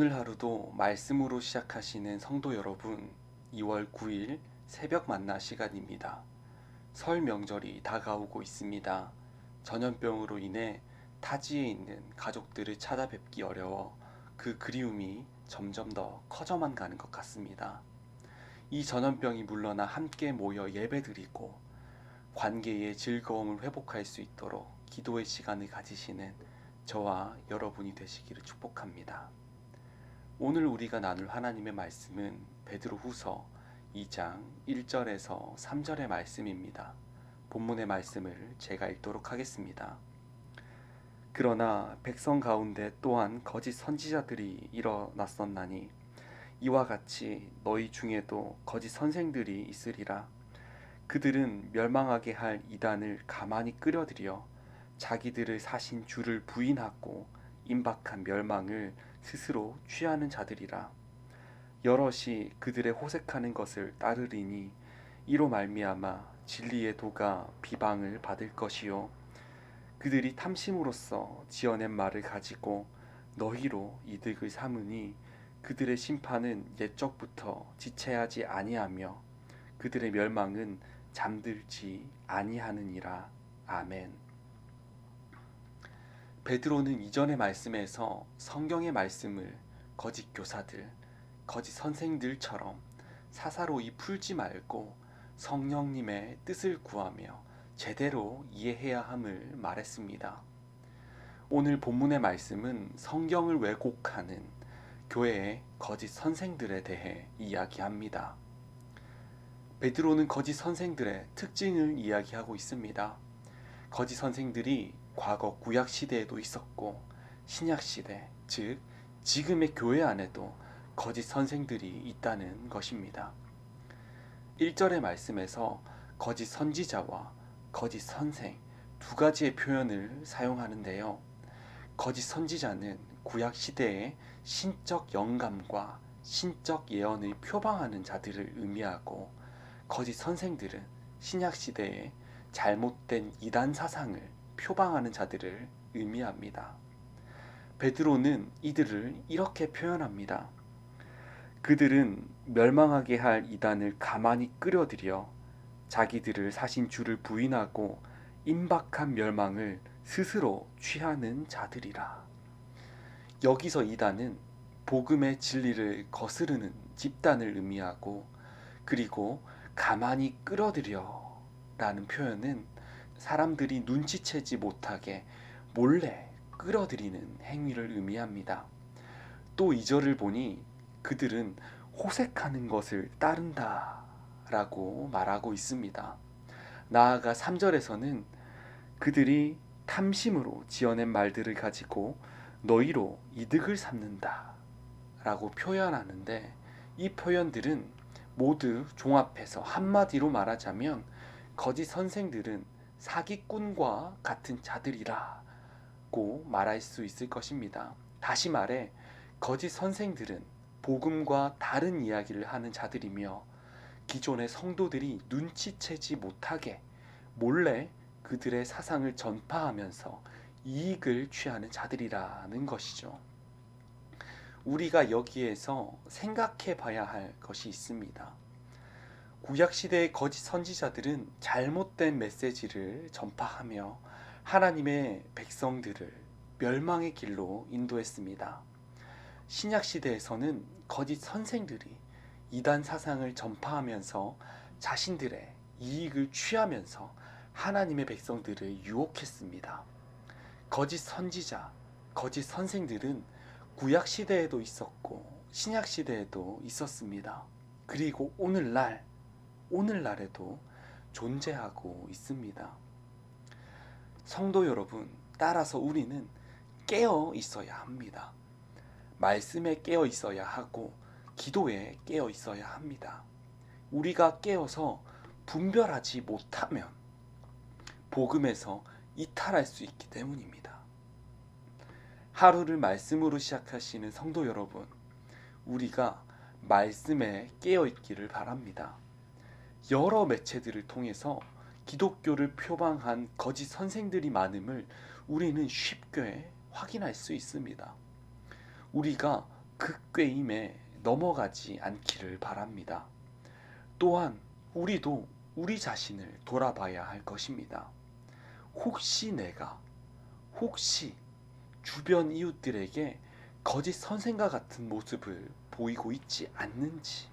오늘 하루도 말씀으로 시작하시는 성도 여러분, 2월 9일 새벽 만나 시간입니다. 설 명절이 다가오고 있습니다. 전염병으로 인해 타지에 있는 가족들을 찾아뵙기 어려워 그 그리움이 점점 더 커져만 가는 것 같습니다. 이 전염병이 물러나 함께 모여 예배드리고 관계의 즐거움을 회복할 수 있도록 기도의 시간을 가지시는 저와 여러분이 되시기를 축복합니다. 오늘 우리가 나눌 하나님의 말씀은 베드로후서 2장 1절에서 3절의 말씀입니다. 본문의 말씀을 제가 읽도록 하겠습니다. 그러나 백성 가운데 또한 거짓 선지자들이 일어났었나니 이와 같이 너희 중에도 거짓 선생들이 있으리라. 그들은 멸망하게 할 이단을 가만히 끌어들여 자기들을 사신 주를 부인하고 임박한 멸망을 스스로 취하는 자들이라. 여럿이 그들의 호색하는 것을 따르리니 이로 말미암아 진리의 도가 비방을 받을 것이요 그들이 탐심으로써 지어낸 말을 가지고 너희로 이득을 삼으니 그들의 심판은 옛적부터 지체하지 아니하며 그들의 멸망은 잠들지 아니하느니라. 아멘. 베드로는 이전의 말씀에서 성경의 말씀을 거짓 교사들, 거짓 선생들처럼 사사로이 풀지 말고 성령님의 뜻을 구하며 제대로 이해해야 함을 말했습니다. 오늘 본문의 말씀은 성경을 왜곡하는 교회의 거짓 선생들에 대해 이야기합니다. 베드로는 거짓 선생들의 특징을 이야기하고 있습니다. 거짓 선생들이 과거 구약 시대에도 있었고 신약 시대, 즉 지금의 교회 안에도 거짓 선생들이 있다는 것입니다. 1절의 말씀에서 거짓 선지자와 거짓 선생 두 가지의 표현을 사용하는데요. 거짓 선지자는 구약 시대의 신적 영감과 신적 예언을 표방하는 자들을 의미하고 거짓 선생들은 신약 시대의 잘못된 이단 사상을 표방하는 자들을 의미합니다. 베드로는 이들을 이렇게 표현합니다. 그들은 멸망하게 할 이단을 가만히 끌어들여 자기들을 사신 주를 부인하고 임박한 멸망을 스스로 취하는 자들이라. 여기서 이단은 복음의 진리를 거스르는 집단을 의미하고 그리고 가만히 끌어들여 라는 표현은 사람들이 눈치채지 못하게 몰래 끌어들이는 행위를 의미합니다. 또 2절을 보니 그들은 호색하는 것을 따른다 라고 말하고 있습니다. 나아가 3절에서는 그들이 탐심으로 지어낸 말들을 가지고 너희로 이득을 삼는다 라고 표현하는데 이 표현들은 모두 종합해서 한마디로 말하자면 거짓 선생들은 사기꾼과 같은 자들이라고 말할 수 있을 것입니다. 다시 말해 거짓 선생들은 복음과 다른 이야기를 하는 자들이며 기존의 성도들이 눈치채지 못하게 몰래 그들의 사상을 전파하면서 이익을 취하는 자들이라는 것이죠. 우리가 여기에서 생각해 봐야 할 것이 있습니다. 구약시대의 거짓 선지자들은 잘못된 메시지를 전파하며 하나님의 백성들을 멸망의 길로 인도했습니다. 신약시대에서는 거짓 선생들이 이단 사상을 전파하면서 자신들의 이익을 취하면서 하나님의 백성들을 유혹했습니다. 거짓 선지자, 거짓 선생들은 구약시대에도 있었고 신약시대에도 있었습니다. 그리고 오늘날에도 존재하고 있습니다. 성도 여러분, 따라서 우리는 깨어 있어야 합니다. 말씀에 깨어 있어야 하고 기도에 깨어 있어야 합니다. 우리가 깨어서 분별하지 못하면 복음에서 이탈할 수 있기 때문입니다. 하루를 말씀으로 시작하시는 성도 여러분, 우리가 말씀에 깨어 있기를 바랍니다. 여러 매체들을 통해서 기독교를 표방한 거짓 선생들이 많음을 우리는 쉽게 확인할 수 있습니다. 우리가 그 꾀임에 넘어가지 않기를 바랍니다. 또한 우리도 우리 자신을 돌아봐야 할 것입니다. 혹시 주변 이웃들에게 거짓 선생과 같은 모습을 보이고 있지 않는지,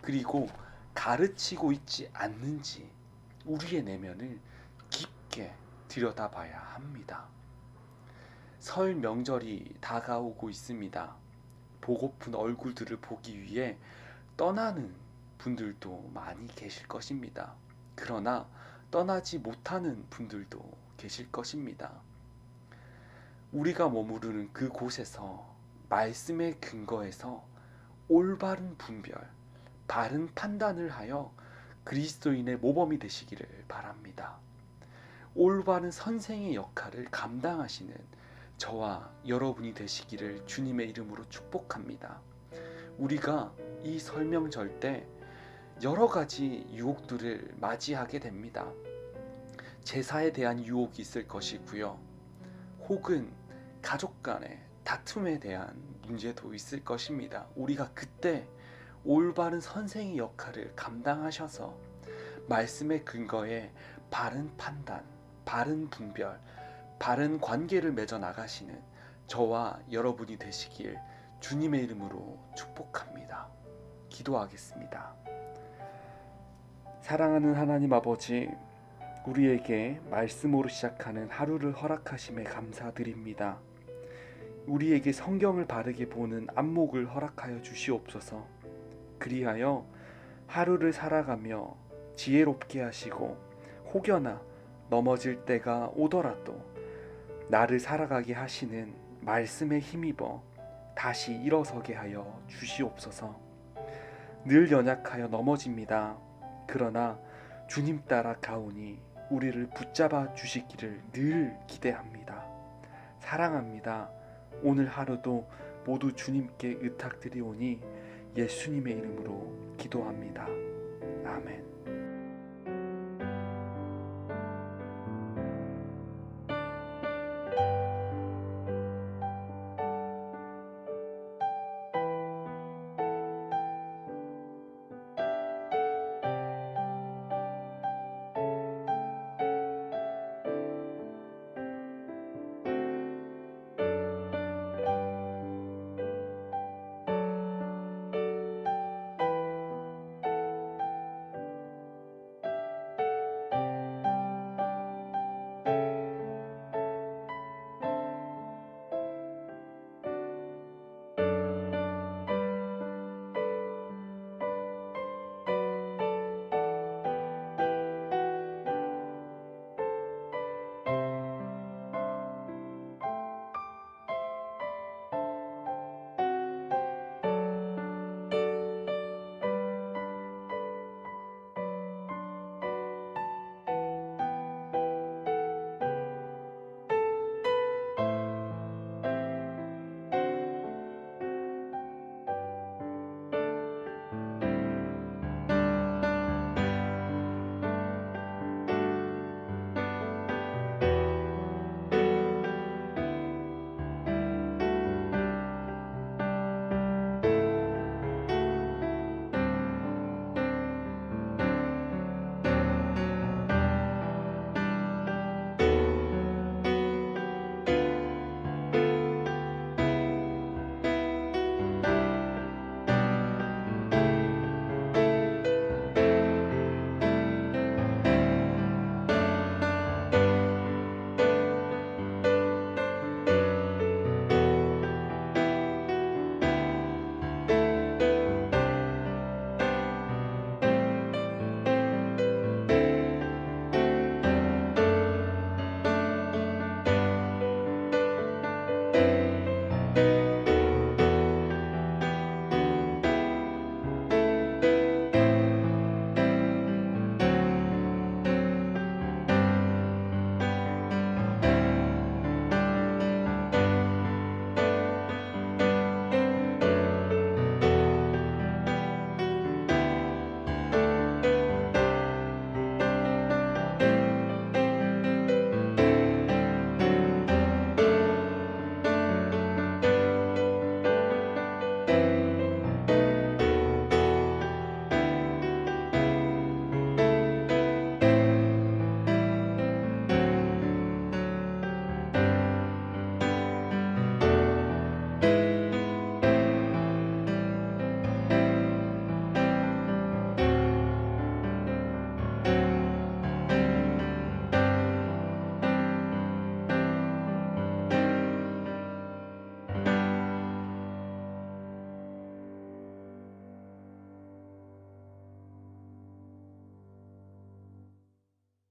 그리고 가르치고 있지 않는지 우리의 내면을 깊게 들여다봐야 합니다. 설 명절이 다가오고 있습니다. 보고픈 얼굴들을 보기 위해 떠나는 분들도 많이 계실 것입니다. 그러나 떠나지 못하는 분들도 계실 것입니다. 우리가 머무르는 그 곳에서 말씀의 근거에서 올바른 분별, 바른 판단을 하여 그리스도인의 모범이 되시기를 바랍니다. 올바른 선생의 역할을 감당하시는 저와 여러분이 되시기를 주님의 이름으로 축복합니다. 우리가 이 설명절 때 여러 가지 유혹들을 맞이하게 됩니다. 제사에 대한 유혹이 있을 것이고요. 혹은 가족 간의 다툼에 대한 문제도 있을 것입니다. 우리가 그때 올바른 선생의 역할을 감당하셔서 말씀의 근거에 바른 판단, 바른 분별, 바른 관계를 맺어 나가시는 저와 여러분이 되시길 주님의 이름으로 축복합니다. 기도하겠습니다. 사랑하는 하나님 아버지, 우리에게 말씀으로 시작하는 하루를 허락하심에 감사드립니다. 우리에게 성경을 바르게 보는 안목을 허락하여 주시옵소서. 그리하여 하루를 살아가며 지혜롭게 하시고 혹여나 넘어질 때가 오더라도 나를 살아가게 하시는 말씀에 힘입어 다시 일어서게 하여 주시옵소서. 늘 연약하여 넘어집니다. 그러나 주님 따라 가오니 우리를 붙잡아 주시기를 늘 기대합니다. 사랑합니다. 오늘 하루도 모두 주님께 의탁드리오니 예수님의 이름으로 기도합니다. 아멘.